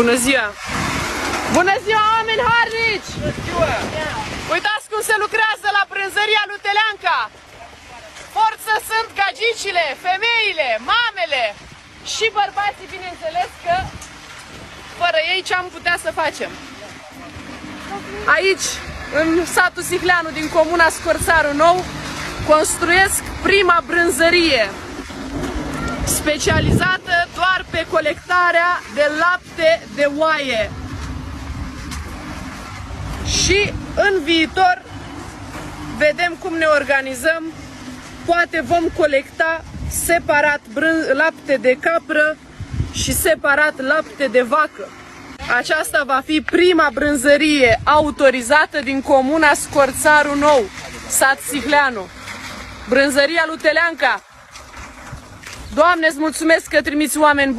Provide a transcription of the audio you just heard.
Bună ziua! Bună ziua, oameni harnici! Uitați cum se lucrează la brânzăria lui Teleanca! Forță sunt gagicile, femeile, mamele și bărbații, bineînțeles, că fără ei ce am putea să facem? Aici, în satul Sihleanu din comuna Scorțarul Nou, construiesc prima brânzărie specializată doar pe colectarea de lapte de oaie. Și în viitor vedem cum ne organizăm. Poate vom colecta separat lapte de capră și separat lapte de vacă. Aceasta va fi prima brânzărie autorizată din comuna Scorțarul Nou, sat Sihleanu. Brânzăria lui Teleanca. Doamne, îți mulțumesc că trimiți oameni buni.